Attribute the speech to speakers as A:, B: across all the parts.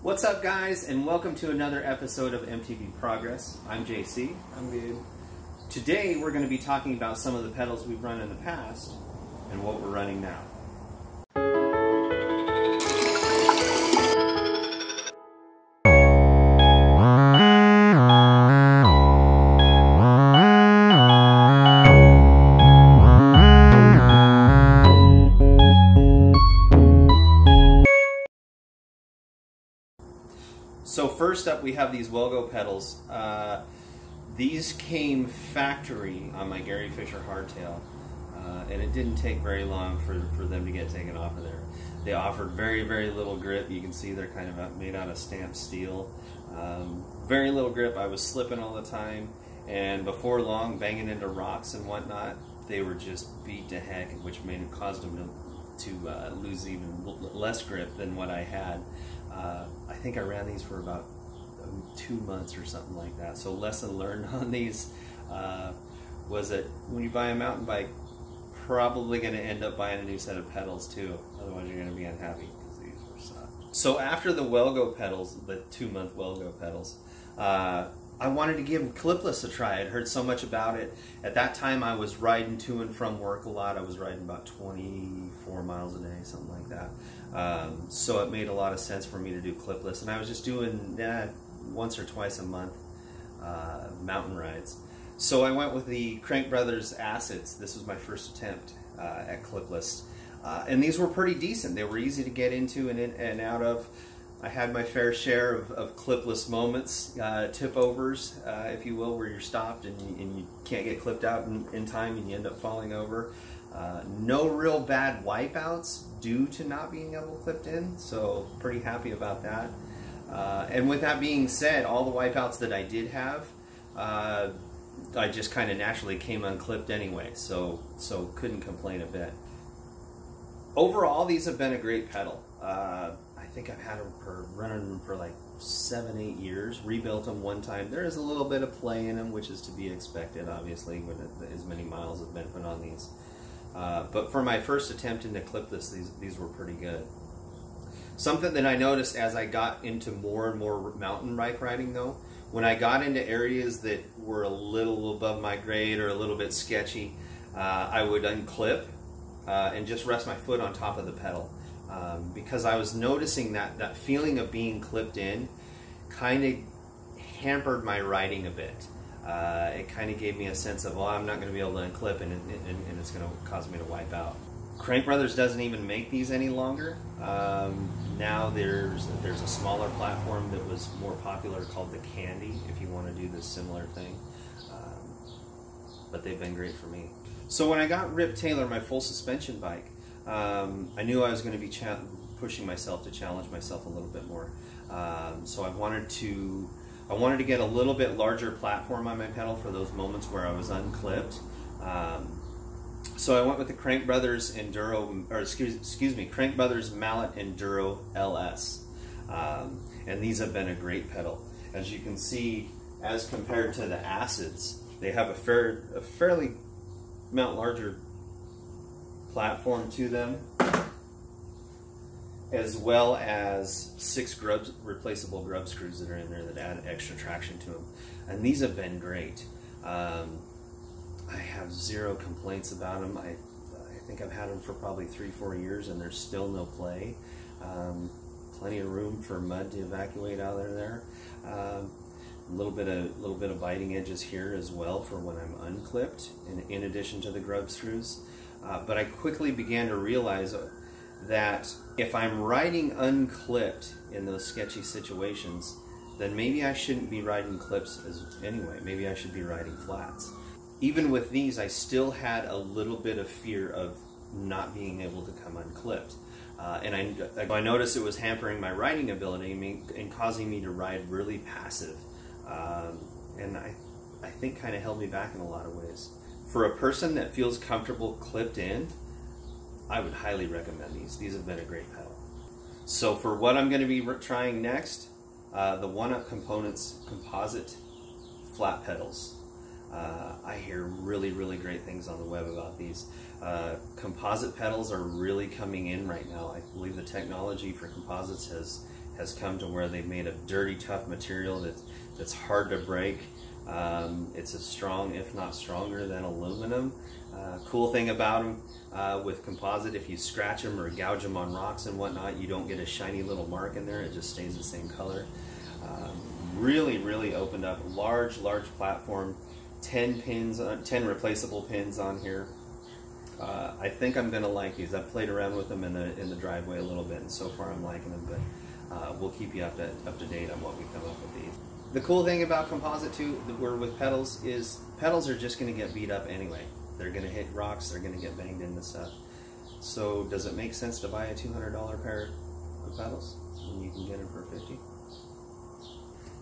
A: What's up, guys, and welcome to another episode of MTB Progress. I'm JC.
B: I'm good.
A: Today we're going to be talking about some of the pedals we've run in the past and what we're running now. So first up, we have these Wellgo pedals. These came factory on my Gary Fisher hardtail, and it didn't take very long for them to get taken off of there. They offered very, very little grip. You can see they're kind of made out of stamped steel. Very little grip. I was slipping all the time, and before long, banging into rocks and whatnot, they were just beat to heck, which caused them to lose even less grip than what I had. I think I ran these for about 2 months or something like that. So lesson learned on these was that when you buy a mountain bike, probably going to end up buying a new set of pedals too. Otherwise you're going to be unhappy because these were sucked. So after the Wellgo pedals, the 2-month Wellgo pedals, I wanted to give Clipless a try. I'd heard so much about it. At that time I was riding to and from work a lot. I was riding about 24 miles a day, something like that. So it made a lot of sense for me to do Clipless, and I was just doing once or twice a month mountain rides. So I went with the Crank Brothers Acids. This was my first attempt at Clipless, and these were pretty decent. They were easy to get into and out of. I had my fair share of Clipless moments, tip-overs, if you will, where you're stopped and you can't get clipped out in time and you end up falling over. No real bad wipeouts due to not being able to clip in, so pretty happy about that. And with that being said, all the wipeouts that I did have, I just kind of naturally came unclipped anyway, so couldn't complain a bit. Overall, these have been a great pedal. I think I've had them running them for like 7-8 years. Rebuilt them one time. There is a little bit of play in them, which is to be expected, obviously, when as many miles have been put on these. But for my first attempt into Clipless, these were pretty good. Something that I noticed as I got into more and more mountain bike riding, though, when I got into areas that were a little above my grade or a little bit sketchy, I would unclip and just rest my foot on top of the pedal. Because I was noticing that feeling of being clipped in kind of hampered my riding a bit. It kind of gave me a sense of, well, I'm not going to be able to unclip and it's going to cause me to wipe out. Crank Brothers doesn't even make these any longer. Now there's a smaller platform that was more popular called the Candy, if you want to do this similar thing. But they've been great for me. So when I got Rip Taylor, my full suspension bike, I knew I was going to be pushing myself to challenge myself a little bit more. So I wanted to get a little bit larger platform on my pedal for those moments where I was unclipped. So I went with the Crank Brothers Enduro, or excuse me, Crank Brothers Mallet Enduro LS, and these have been a great pedal. As you can see, as compared to the Acids, they have a fairly amount larger platform to them, as well as 6 replaceable grub screws that are in there that add extra traction to them, and these have been great. I have 0 complaints about them. I think I've had them for probably 3-4 years and there's still no play. Plenty of room for mud to evacuate out of there. A little bit of biting edges here as well for when I'm unclipped, in addition to the grub screws. But I quickly began to realize that if I'm riding unclipped in those sketchy situations, then maybe I shouldn't be riding clips anyway. Maybe I should be riding flats. Even with these, I still had a little bit of fear of not being able to come unclipped. And I noticed it was hampering my riding ability and causing me to ride really passive. And I think kind of held me back in a lot of ways. For a person that feels comfortable clipped in, I would highly recommend these. These have been a great pedal. So for what I'm going to be trying next, the OneUp Components composite flat pedals. I hear really, really great things on the web about these. Composite pedals are really coming in right now. I believe the technology for composites has come to where they've made a dirty, tough material that's hard to break. It's as strong, if not stronger, than aluminum. Cool thing about them with composite, if you scratch them or gouge them on rocks and whatnot, you don't get a shiny little mark in there. It just stays the same color. Really opened up a large platform. 10 pins, 10 replaceable pins on here. I think I'm gonna like these. I've played around with them in the driveway a little bit, and so far I'm liking them. But we'll keep you up to date on what we come up with these. The cool thing about composite too, that we're with pedals, is pedals are just gonna get beat up anyway. They're gonna hit rocks. They're gonna get banged into stuff. So does it make sense to buy a $200 pair of pedals when you can get them for $50?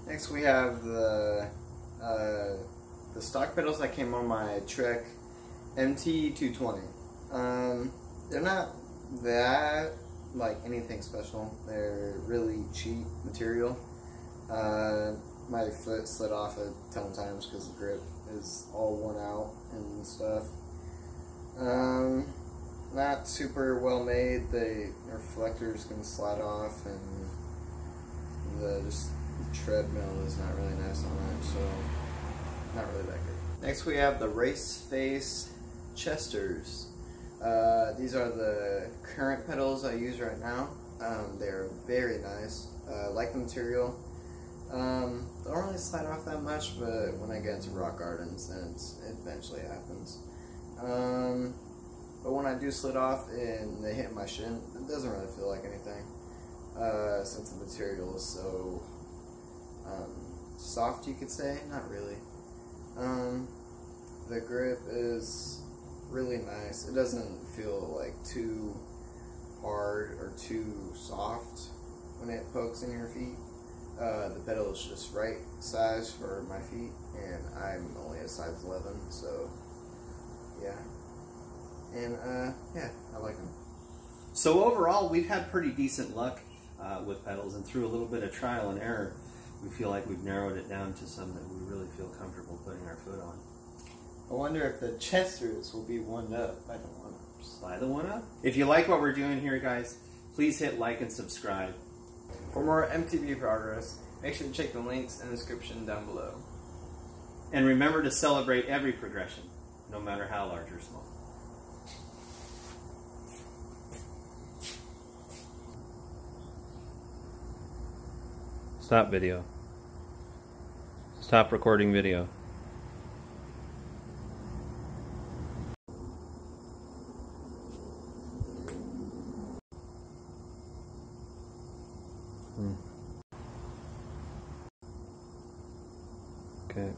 B: Next we have the stock pedals that came on my Trek MT220. They're not that like anything special. They're really cheap material. My foot slid off a ton of times because the grip is all worn out and stuff. Not super well made. The reflectors can slide off, and the treadmill is not really nice on it, so not really that good. Next we have the Race Face Chesters. These are the current pedals I use right now. They're very nice. Like the material. Don't really slide off that much, but when I get into rock gardens, then it eventually happens. But when I do slid off and they hit my shin, it doesn't really feel like anything, since the material is so soft, you could say. Not really. The grip is really nice. It doesn't feel like too hard or too soft when it pokes in your feet. The pedal is just right size for my feet, and I'm only a size 11, so yeah. And yeah, I like them.
A: So overall, we've had pretty decent luck with pedals, and through a little bit of trial and error, we feel like we've narrowed it down to some that we really feel comfortable putting our foot on.
B: I wonder if the Chesters will be OneUp by the OneUps.
A: By the OneUp? If you like what we're doing here, guys, please hit like and subscribe.
B: For more MTB progress, make sure to check the links in the description down below.
A: And remember to celebrate every progression, no matter how large or small. Stop video. Stop recording video. Okay.